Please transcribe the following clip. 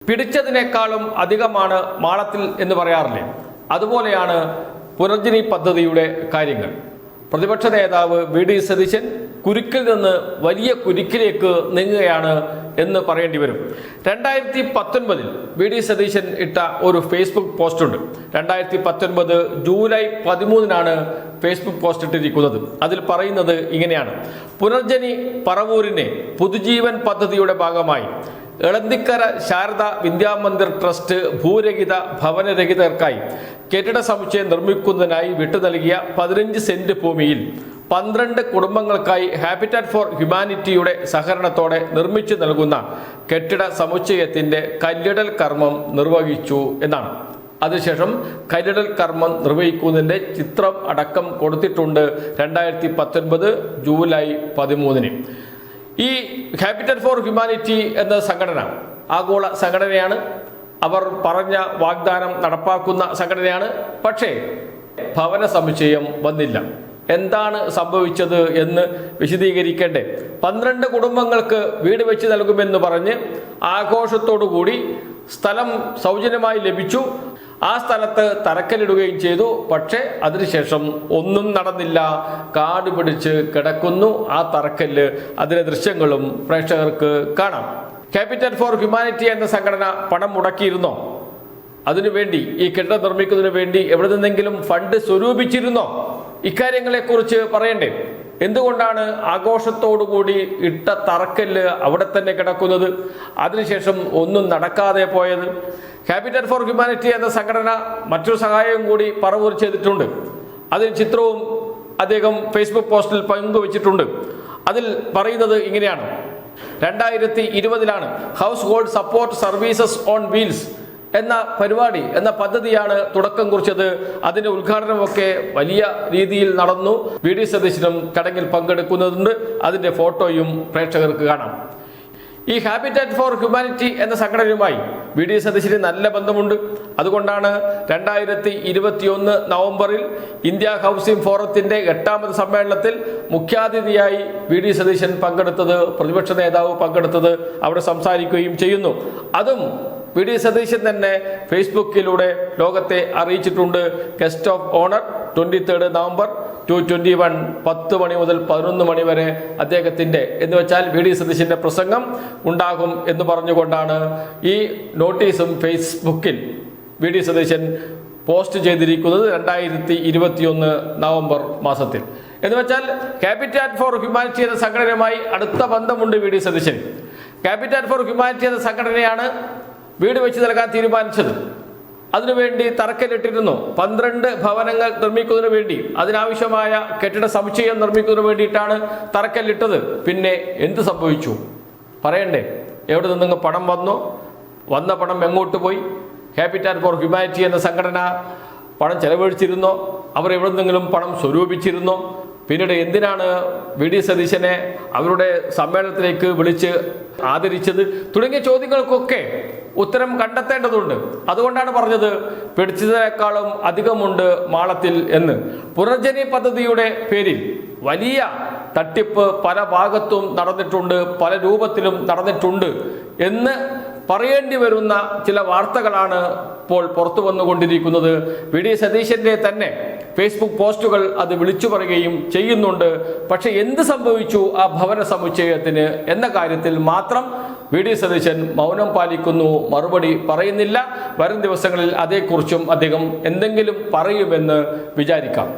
പിടിച്ചതിനേക്കാളും അധികമാണ് മാളത്തിൽ എന്ന് പറയാറില്ലേ, അതുപോലെയാണ് പുനർജനി പദ്ധതിയുടെ കാര്യങ്ങൾ. പ്രതിപക്ഷ നേതാവ് വി.ഡി. സതീശൻ കുരുക്കിൽ നിന്ന് വലിയ കുരുക്കിലേക്ക് നീങ്ങുകയാണ് എന്ന് പറയേണ്ടി വരും. 2019 വി.ഡി. സതീശൻ ഇട്ട ഒരു ഫേസ്ബുക്ക് പോസ്റ്റ് ഉണ്ട്. 2019 ജൂലൈ 13 ഫേസ്ബുക്ക് പോസ്റ്റ് ഇട്ടിരിക്കുന്നത്. അതിൽ പറയുന്നത് ഇങ്ങനെയാണ്: പുനർജനി പറവൂരിനെ പുതുജീവൻ പദ്ധതിയുടെ ഭാഗമായി എളന്തിക്കര ശാരദ വിദ്യാമന്ദിർ ട്രസ്റ്റ് ഭൂരഹിത ഭവനരഹിതർക്കായി കെട്ടിട സമുച്ചയം നിർമ്മിക്കുന്നതിനായി വിട്ടു നൽകിയ 15 സെന്റ് ഭൂമിയിൽ 12 കുടുംബങ്ങൾക്കായി ഹാബിറ്റാറ്റ് ഫോർ ഹ്യൂമാനിറ്റിയുടെ സഹകരണത്തോടെ നിർമ്മിച്ചു നൽകുന്ന കെട്ടിട സമുച്ചയത്തിന്റെ കല്ലിടൽ കർമ്മം നിർവഹിച്ചു എന്നാണ്. അതിനുശേഷം കല്ലിടൽ കർമ്മം നിർവഹിക്കുന്നതിൻ്റെ ചിത്രം അടക്കം കൊടുത്തിട്ടുണ്ട് 2019 ജൂലൈ 13. ഈ ഹാബിറ്റാറ്റ് ഫോർ ഹ്യൂമാനിറ്റി എന്ന സംഘടന ആഗോള സംഘടനയാണ്. അവർ പറഞ്ഞ വാഗ്ദാനം നടപ്പാക്കുന്ന സംഘടനയാണ്. പക്ഷേ ഭവന സമുച്ചയം വന്നില്ല. എന്താണ് സംഭവിച്ചത് എന്ന് വിശദീകരിക്കേണ്ടേ? 12 കുടുംബങ്ങൾക്ക് വീട് വെച്ച് നൽകുമെന്ന് പറഞ്ഞ് ആഘോഷത്തോടുകൂടി സ്ഥലം സൗജന്യമായി ലഭിച്ചു. ആ സ്ഥലത്ത് തറക്കല്ലിടുകയും ചെയ്തു. പക്ഷേ അതിനുശേഷം ഒന്നും നടന്നില്ല. കാട് പിടിച്ച് കിടക്കുന്നു ആ തറക്കല്ല്. അതിലെ ദൃശ്യങ്ങളും പ്രേക്ഷകർക്ക് കാണാം. ഹാബിറ്റാറ്റ് ഫോർ ഹ്യൂമാനിറ്റി എന്ന സംഘടന പണം മുടക്കിയിരുന്നോ? അതിനുവേണ്ടി ഈ കെട്ടിടം നിർമ്മിക്കുന്നതിന് വേണ്ടി എവിടെ നിന്നെങ്കിലും ഫണ്ട് സ്വരൂപിച്ചിരുന്നോ? ഇക്കാര്യങ്ങളെക്കുറിച്ച് പറയണ്ടേ? എന്തുകൊണ്ടാണ് ആഘോഷത്തോടുകൂടി ഇട്ട തറക്കല്ല് അവിടെ തന്നെ കിടക്കുന്നത്? അതിനുശേഷം ഒന്നും നടക്കാതെ പോയത്? ഹാബിറ്റാറ്റ് ഫോർ ഹ്യൂമാനിറ്റി എന്ന സംഘടന മറ്റൊരു സഹായവും കൂടി പറവൂർ ചെയ്തിട്ടുണ്ട്. അതിന് ചിത്രവും അദ്ദേഹം ഫേസ്ബുക്ക് പോസ്റ്റിൽ പങ്കുവച്ചിട്ടുണ്ട്. അതിൽ പറയുന്നത് ഇങ്ങനെയാണ്: 2020 house hold support services on wheels എന്ന പരിപാടി എന്ന പദ്ധതിയാണ് തുടക്കം കുറിച്ചത്. അതിന്റെ ഉദ്ഘാടനമൊക്കെ വലിയ രീതിയിൽ നടന്നു. വി.ഡി. സതീശനും ചടങ്ങിൽ പങ്കെടുക്കുന്നുണ്ട്. അതിന്റെ ഫോട്ടോയും പ്രേക്ഷകർക്ക് കാണാം. ഈ ഹാബിറ്റാറ്റ് ഫോർ ഹ്യൂമാനിറ്റി എന്ന സംഘടനയുമായി വി.ഡി. സതീശന് നല്ല ബന്ധമുണ്ട്. അതുകൊണ്ടാണ് 2021 നവംബറിൽ ഇന്ത്യ ഹൗസിംഗ് ഫോറത്തിന്റെ 8ാമത് സമ്മേളനത്തിൽ മുഖ്യാതിഥിയായി വി.ഡി. സതീശൻ പങ്കെടുത്തത്, പ്രതിപക്ഷ നേതാവ് പങ്കെടുത്തത്, അവിടെ സംസാരിക്കുകയും ചെയ്യുന്നു. അതും വി.ഡി. സതീശൻ തന്നെ ഫേസ്ബുക്കിലൂടെ ലോകത്തെ അറിയിച്ചിട്ടുണ്ട്. ഗസ്റ്റ് ഓഫ് ഓണർ 23 നവംബർ 2021 10 മണി മുതൽ 11 മണി വരെ അദ്ദേഹത്തിൻ്റെ എന്ന് വെച്ചാൽ വി.ഡി. സതീശൻ്റെ പ്രസംഗം ഉണ്ടാകും എന്ന് പറഞ്ഞുകൊണ്ടാണ് ഈ നോട്ടീസും ഫേസ്ബുക്കിൽ വി.ഡി. സതീശൻ പോസ്റ്റ് ചെയ്തിരിക്കുന്നത് 2021 നവംബർ മാസത്തിൽ. എന്ന് വെച്ചാൽ ഹാബിറ്റാറ്റ് ഫോർ ഹ്യൂമാനിറ്റി എന്ന സംഘടനയുമായി അടുത്ത ബന്ധമുണ്ട് വി.ഡി. സതീശന്. ഹാബിറ്റാറ്റ് ഫോർ ഹ്യൂമാനിറ്റി എന്ന സംഘടനയാണ് വീട് വെച്ച് നൽകാൻ തീരുമാനിച്ചത്. അതിനുവേണ്ടി തറക്കല്ലിട്ടിരുന്നു. 12 ഭവനങ്ങൾ നിർമ്മിക്കുന്നതിന് വേണ്ടി, അതിനാവശ്യമായ കെട്ടിട സമുച്ചയം നിർമ്മിക്കുന്നതിന് വേണ്ടിയിട്ടാണ് തറക്കല്ലിട്ടത്. പിന്നെ എന്ത് സംഭവിച്ചു പറയണ്ടേ? എവിടെ നിന്നെങ്കിലും പണം വന്നോ? വന്ന പണം എങ്ങോട്ട് പോയി? ഹാബിറ്റാറ്റ് ഫോർ ഹ്യൂമാനിറ്റി എന്ന സംഘടന പണം ചെലവഴിച്ചിരുന്നോ? അവർ എവിടെ നിന്നെങ്കിലും പണം സ്വരൂപിച്ചിരുന്നോ? പിന്നീട് എന്തിനാണ് വി.ഡി. സതീശനെ അവരുടെ സമ്മേളനത്തിലേക്ക് വിളിച്ച് ആദരിച്ചത്? തുടങ്ങിയ ചോദ്യങ്ങൾക്കൊക്കെ ഉത്തരം കണ്ടെത്തേണ്ടതുണ്ട്. അതുകൊണ്ടാണ് പറഞ്ഞത് പിടിച്ചതിനേക്കാളും അധികമുണ്ട് മാളത്തിൽ എന്ന്. പുനർജനി പദ്ധതിയുടെ പേരിൽ വലിയ തട്ടിപ്പ് പല ഭാഗത്തും നടന്നിട്ടുണ്ട്, പല രൂപത്തിലും നടന്നിട്ടുണ്ട് എന്ന് പറയേണ്ടി വരുന്ന ചില വാർത്തകളാണ് ഇപ്പോൾ പുറത്തു വന്നുകൊണ്ടിരിക്കുന്നത്. വി.ഡി. സതീശൻ്റെ തന്നെ ഫേസ്ബുക്ക് പോസ്റ്റുകൾ അത് വിളിച്ചു പറയുകയും ചെയ്യുന്നുണ്ട്. പക്ഷെ എന്ത് സംഭവിച്ചു ആ ഭവന സമുച്ചയത്തിന് എന്ന കാര്യത്തിൽ മാത്രം വി.ഡി. സതീശൻ മൗനം പാലിക്കുന്നു, മറുപടി പറയുന്നില്ല. വരും ദിവസങ്ങളിൽ അതേക്കുറിച്ചും അദ്ദേഹം എന്തെങ്കിലും പറയുമെന്ന് വിചാരിക്കാം.